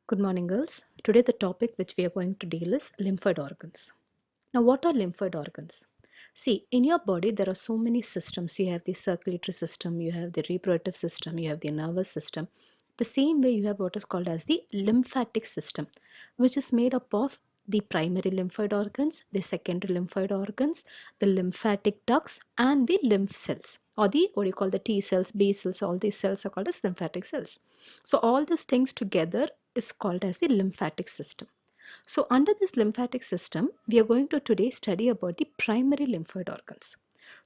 Good morning, girls. Today, the topic which we are going to deal is lymphoid organs. Now, what are lymphoid organs? See, in your body, there are so many systems. You have the circulatory system, you have the reproductive system, you have the nervous system. The same way, you have what is called as the lymphatic system, which is made up of the primary lymphoid organs, the secondary lymphoid organs, the lymphatic ducts, and the lymph cells, or the what you call the T cells, B cells. All these cells are called as lymphatic cells. So, all these things together is called as the lymphatic system. So under this lymphatic system, we are going to today study about the primary lymphoid organs.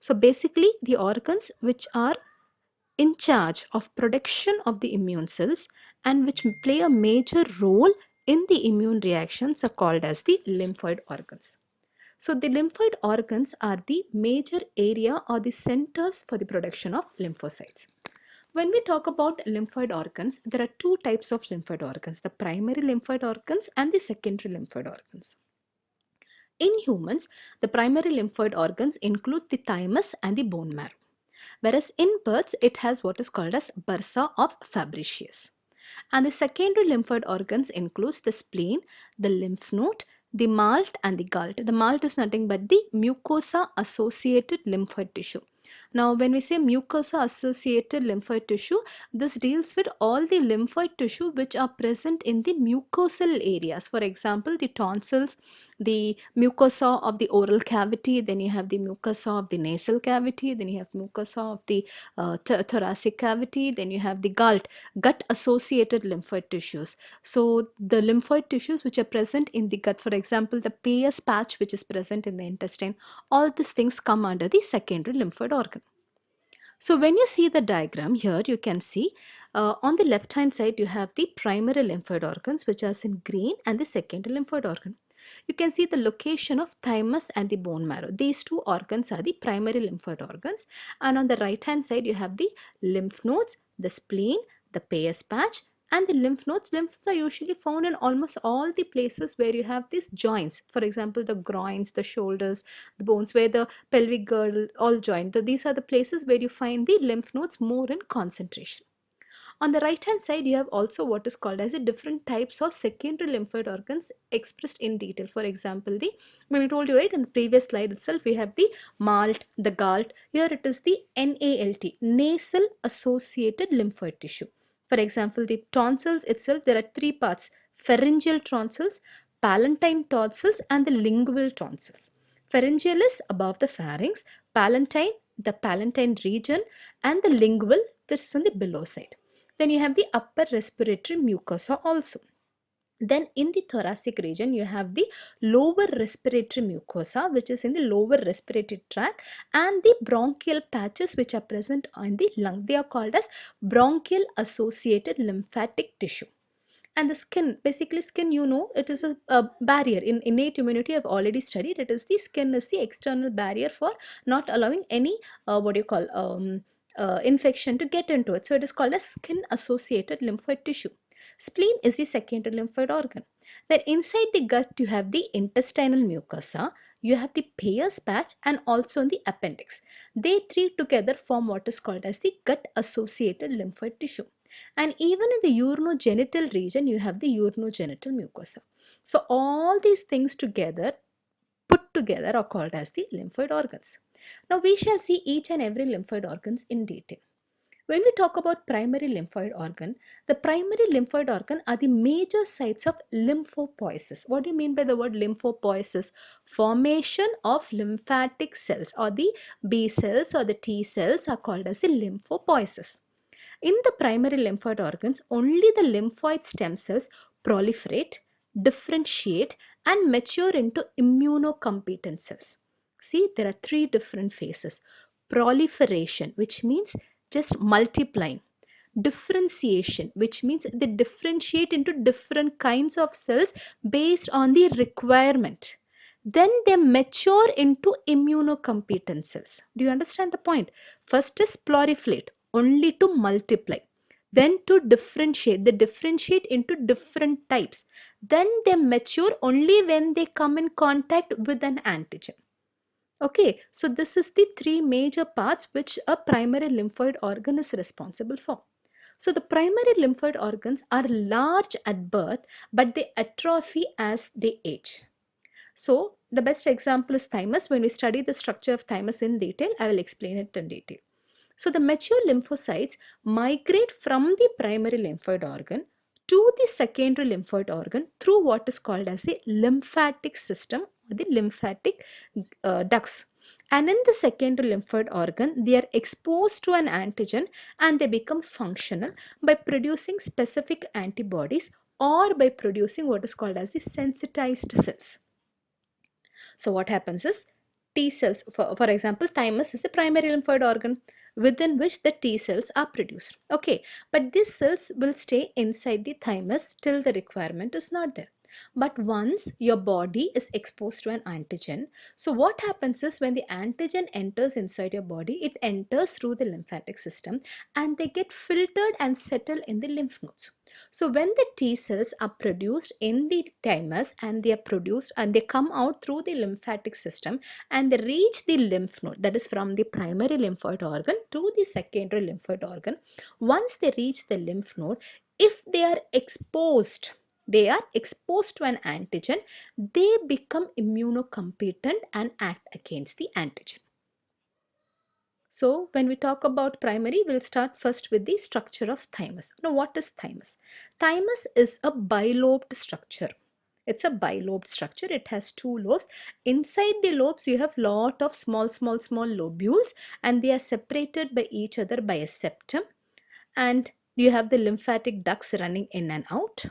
So basically the organs which are in charge of production of the immune cells and which play a major role in the immune reactions are called as the lymphoid organs. So the lymphoid organs are the major area or the centers for the production of lymphocytes. When we talk about lymphoid organs, there are two types of lymphoid organs, the primary lymphoid organs and the secondary lymphoid organs. In humans, the primary lymphoid organs include the thymus and the bone marrow, whereas in birds, it has what is called as bursa of Fabricius. And the secondary lymphoid organs includes the spleen, the lymph node, the malt and the gult. The malt is nothing but the mucosa associated lymphoid tissue. Now, when we say mucosa associated lymphoid tissue, this deals with all the lymphoid tissue which are present in the mucosal areas. For example, the tonsils, the mucosa of the oral cavity, then you have the mucosa of the nasal cavity, then you have mucosa of the thoracic cavity, then you have the gut associated lymphoid tissues. So the lymphoid tissues which are present in the gut, for example, the Peyer's patch which is present in the intestine, all these things come under the secondary lymphoid organ. So when you see the diagram here, you can see on the left hand side you have the primary lymphoid organs which are in green and the secondary lymphoid organ. You can see the location of thymus and the bone marrow. These two organs are the primary lymphoid organs, and on the right hand side you have the lymph nodes, the spleen, the Peyer's patch, and the lymph nodes. Lymph nodes are usually found in almost all the places where you have these joints. For example, the groins, the shoulders, the bones where the pelvic girdle all joined. These are the places where you find the lymph nodes more in concentration. On the right hand side, you have also what is called as a different types of secondary lymphoid organs expressed in detail. For example, when we told you right in the previous slide itself, we have the malt, the galt. Here it is the NALT, nasal associated lymphoid tissue. For example, the tonsils itself, there are three parts: pharyngeal tonsils, palatine tonsils, and the lingual tonsils. Pharyngeal is above the pharynx, palatine, the palatine region, and the lingual, this is on the below side. Then you have the upper respiratory mucosa also. Then in the thoracic region, you have the lower respiratory mucosa, which is in the lower respiratory tract, and the bronchial patches which are present on the lung. They are called as bronchial associated lymphatic tissue. And the skin, basically skin, you know, it is a barrier. In innate immunity, I've already studied, it is the skin is the external barrier for not allowing any infection to get into it. So it is called as skin associated lymphoid tissue. Spleen is the secondary lymphoid organ. Then inside the gut you have the intestinal mucosa, you have the Peyer's patch, and also in the appendix. They three together form what is called as the gut associated lymphoid tissue. And even in the urinogenital region, you have the urinogenital mucosa. So all these things together, put together, are called as the lymphoid organs. Now we shall see each and every lymphoid organs in detail. When we talk about primary lymphoid organ, the primary lymphoid organ are the major sites of lymphopoiesis. What do you mean by the word lymphopoiesis? Formation of lymphatic cells, or the B cells or the T cells are called as the lymphopoiesis. In the primary lymphoid organs, only the lymphoid stem cells proliferate, differentiate, and mature into immunocompetent cells. See, there are three different phases. Proliferation, which means just multiplying. Differentiation, which means they differentiate into different kinds of cells based on the requirement. Then they mature into immunocompetent cells. Do you understand the point? First is proliferate, only to multiply. Then to differentiate, they differentiate into different types. Then they mature only when they come in contact with an antigen. Okay, so this is the three major parts which a primary lymphoid organ is responsible for. So the primary lymphoid organs are large at birth, but they atrophy as they age. So the best example is thymus. When we study the structure of thymus in detail, I will explain it in detail. So the mature lymphocytes migrate from the primary lymphoid organ to the secondary lymphoid organ through what is called as the lymphatic system or the lymphatic ducts. And in the secondary lymphoid organ, they are exposed to an antigen and they become functional by producing specific antibodies or by producing what is called as the sensitized cells. So what happens is T cells, for example, thymus is the primary lymphoid organ within which the T cells are produced. Okay, but these cells will stay inside the thymus till the requirement is not there. But once your body is exposed to an antigen, so what happens is when the antigen enters inside your body, it enters through the lymphatic system and they get filtered and settle in the lymph nodes. So when the T cells are produced in the thymus and they are produced and they come out through the lymphatic system and they reach the lymph node, that is from the primary lymphoid organ to the secondary lymphoid organ. Once they reach the lymph node, if they are exposed to an antigen, they become immunocompetent and act against the antigen. So when we talk about primary, we'll start first with the structure of thymus. Now what is thymus? Thymus is a bilobed structure. It's a bilobed structure. It has two lobes. Inside the lobes, you have lot of small lobules and they are separated by each other by a septum. And you have the lymphatic ducts running in and out.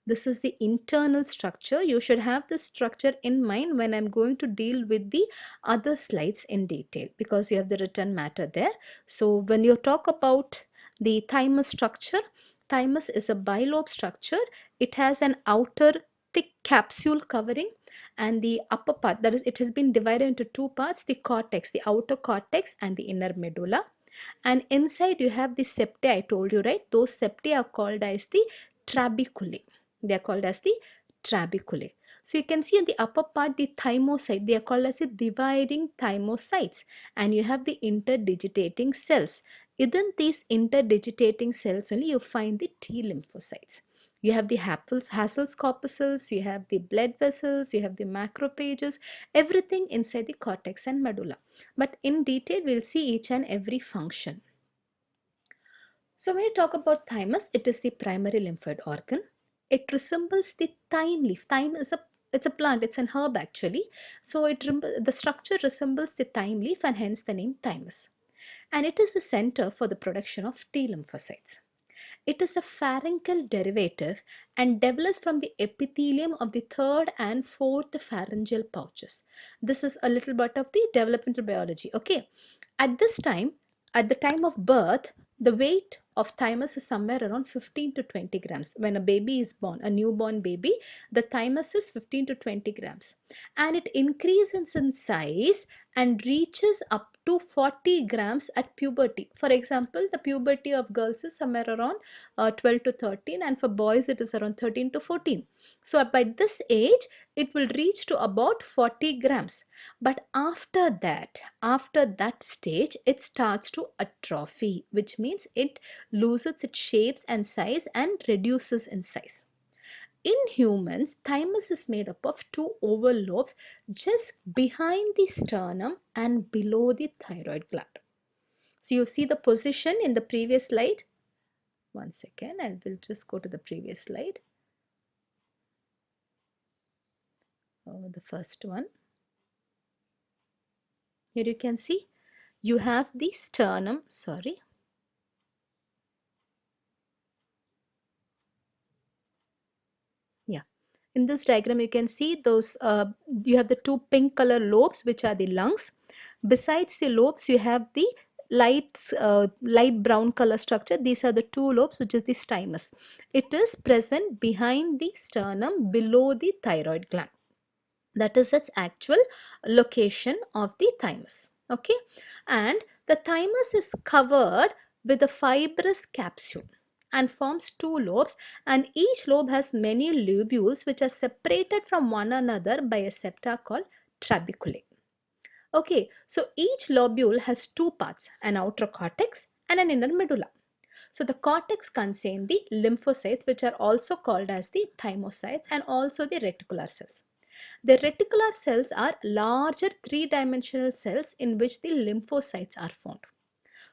This is the internal structure. You should have this structure in mind when I'm going to deal with the other slides in detail because you have the written matter there. So when you talk about the thymus structure, thymus is a bilobe structure. It has an outer thick capsule covering and the upper part, that is, it has been divided into two parts, the cortex, the outer cortex and the inner medulla. And inside you have the septae, I told you, right? Those septae are called as the trabeculae. They are called as the trabeculae. So you can see in the upper part the thymocyte, they are called as the dividing thymocytes, and you have the interdigitating cells. Within these interdigitating cells only you find the T lymphocytes. You have the Hassel's corpuscles, you have the blood vessels, you have the macrophages, everything inside the cortex and medulla. But in detail we'll see each and every function. So when you talk about thymus, it is the primary lymphoid organ. It resembles the thyme leaf. Thyme is a plant, it's an herb actually. So the structure resembles the thyme leaf and hence the name thymus. And it is the center for the production of T lymphocytes. It is a pharyngeal derivative and develops from the epithelium of the third and fourth pharyngeal pouches. This is a little bit of the developmental biology. Okay. At this time, at the time of birth, the weight of thymus is somewhere around 15 to 20 grams. When a baby is born, a newborn baby, the thymus is 15 to 20 grams. And it increases in size and reaches up to 40 grams at puberty. For example, the puberty of girls is somewhere around 12 to 13 and for boys it is around 13 to 14. So by this age, it will reach to about 40 grams. But after that stage, it starts to atrophy, which means it loses its shapes and size and reduces in size. In humans, thymus is made up of two oval lobes just behind the sternum and below the thyroid gland. So you see the position in the previous slide. One second, I will just go to the previous slide. The first one. Here you can see you have the sternum, sorry. Yeah. In this diagram, you can see those, you have the two pink color lobes, which are the lungs. Besides the lobes, you have the light brown color structure. These are the two lobes, which is the thymus. It is present behind the sternum below the thyroid gland. That is its actual location of the thymus. Okay. And the thymus is covered with a fibrous capsule and forms two lobes, and each lobe has many lobules which are separated from one another by a septa called trabeculae. Okay, so each lobule has two parts, an outer cortex and an inner medulla. So the cortex contains the lymphocytes, which are also called as the thymocytes, and also the reticular cells. The reticular cells are larger three-dimensional cells in which the lymphocytes are found.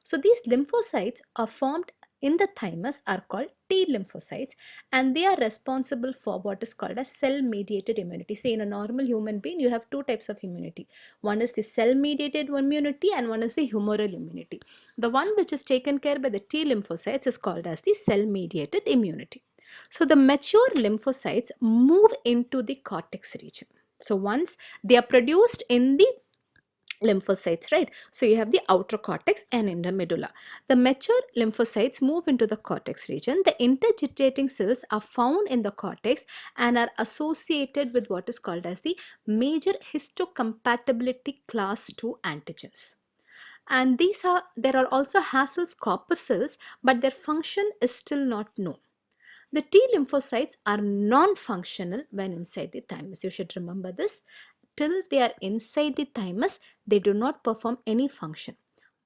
So these lymphocytes are formed in the thymus are called T lymphocytes, and they are responsible for what is called as cell mediated immunity. Say in a normal human being you have two types of immunity. One is the cell mediated immunity and one is the humoral immunity. The one which is taken care by the T lymphocytes is called as the cell mediated immunity. So the mature lymphocytes move into the cortex region. So once they are produced in the lymphocytes, right? So you have the outer cortex and in the medulla. The mature lymphocytes move into the cortex region. The interdigitating cells are found in the cortex and are associated with what is called as the major histocompatibility class 2 antigens. And there are also Hassel's corpuscles, but their function is still not known. The T lymphocytes are non-functional when inside the thymus. You should remember this. Till they are inside the thymus, they do not perform any function.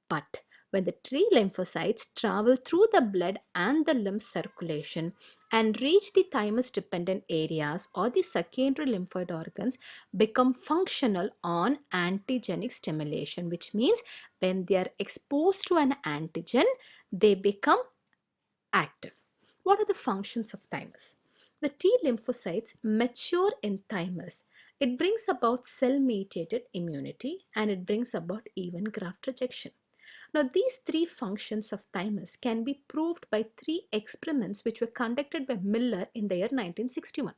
But when the T lymphocytes travel through the blood and the lymph circulation and reach the thymus dependent areas or the secondary lymphoid organs, become functional on antigenic stimulation, which means when they are exposed to an antigen, they become active. What are the functions of thymus? The T lymphocytes mature in thymus. It brings about cell-mediated immunity and it brings about even graft rejection. Now, these three functions of thymus can be proved by three experiments which were conducted by Miller in the year 1961.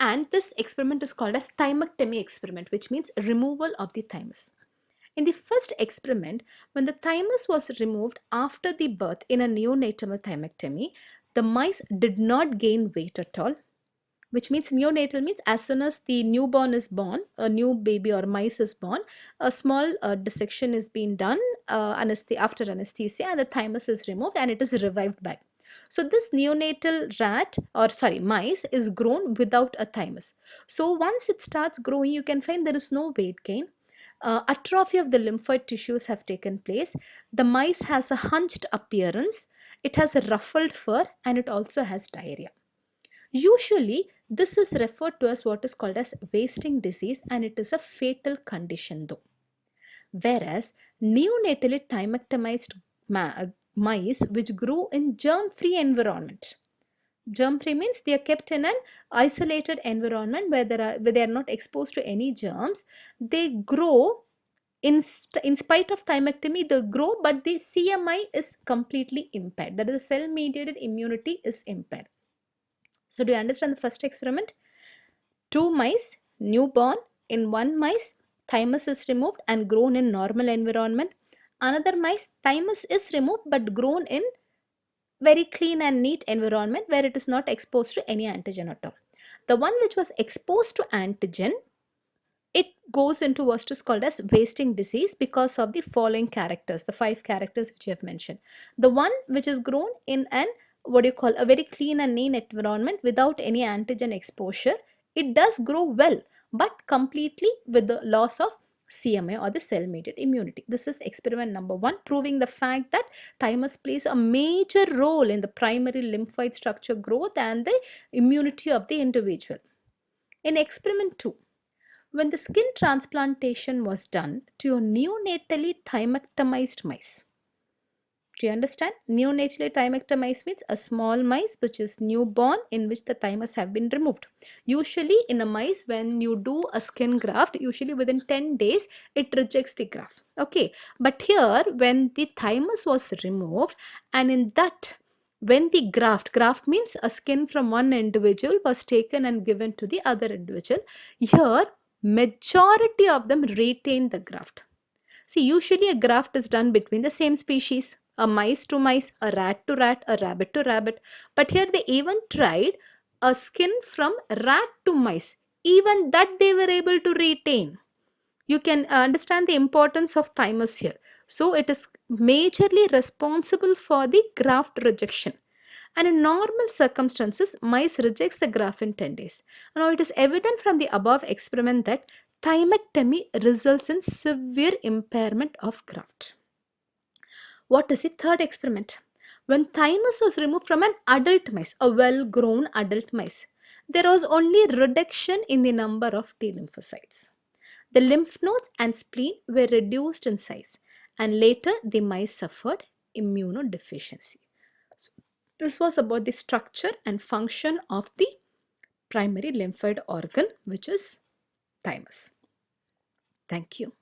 And this experiment is called as thymectomy experiment, which means removal of the thymus. In the first experiment, when the thymus was removed after the birth in a neonatal thymectomy, the mice did not gain weight at all, which means neonatal means as soon as the newborn is born, a new baby or mice is born, a small dissection is being done after anesthesia, and the thymus is removed and it is revived back. So this neonatal mice is grown without a thymus. So once it starts growing, you can find there is no weight gain. Atrophy of the lymphoid tissues have taken place. The mice has a hunched appearance. It has a ruffled fur and it also has diarrhea. Usually, this is referred to as what is called as wasting disease and it is a fatal condition though. Whereas neonatally thymectomized mice which grow in germ-free environment. Germ-free means they are kept in an isolated environment where they are not exposed to any germs. They grow in spite of thymectomy, they grow, but the CMI is completely impaired. That is, the cell-mediated immunity is impaired. So do you understand the first experiment? Two mice, newborn. In one mice, thymus is removed and grown in normal environment. Another mice, thymus is removed but grown in very clean and neat environment where it is not exposed to any antigen at all. The one which was exposed to antigen, it goes into what is called as wasting disease because of the following characters, the 5 characters which you have mentioned. The one which is grown in an a very clean and neat environment without any antigen exposure, it does grow well but completely with the loss of CMA or the cell mediated immunity. This is experiment number 1, proving the fact that thymus plays a major role in the primary lymphoid structure growth and the immunity of the individual. In experiment 2, when the skin transplantation was done to a neonatally thymectomized mice. Do you understand? Neonatally thymectomized means a small mice which is newborn in which the thymus have been removed. Usually in a mice, when you do a skin graft, usually within 10 days it rejects the graft. Okay, but here when the thymus was removed and in that when the graft means a skin from one individual was taken and given to the other individual, here majority of them retain the graft. See, usually a graft is done between the same species, a mice to mice, a rat to rat, a rabbit to rabbit. But here they even tried a skin from rat to mice. Even that they were able to retain. You can understand the importance of thymus here. So it is majorly responsible for the graft rejection. And in normal circumstances, mice rejects the graft in 10 days. Now, it is evident from the above experiment that thymectomy results in severe impairment of graft. What is the third experiment? When thymus was removed from an adult mice, a well-grown adult mice, there was only reduction in the number of T lymphocytes. The lymph nodes and spleen were reduced in size, and later the mice suffered immunodeficiency. So, this was about the structure and function of the primary lymphoid organ, which is thymus. Thank you.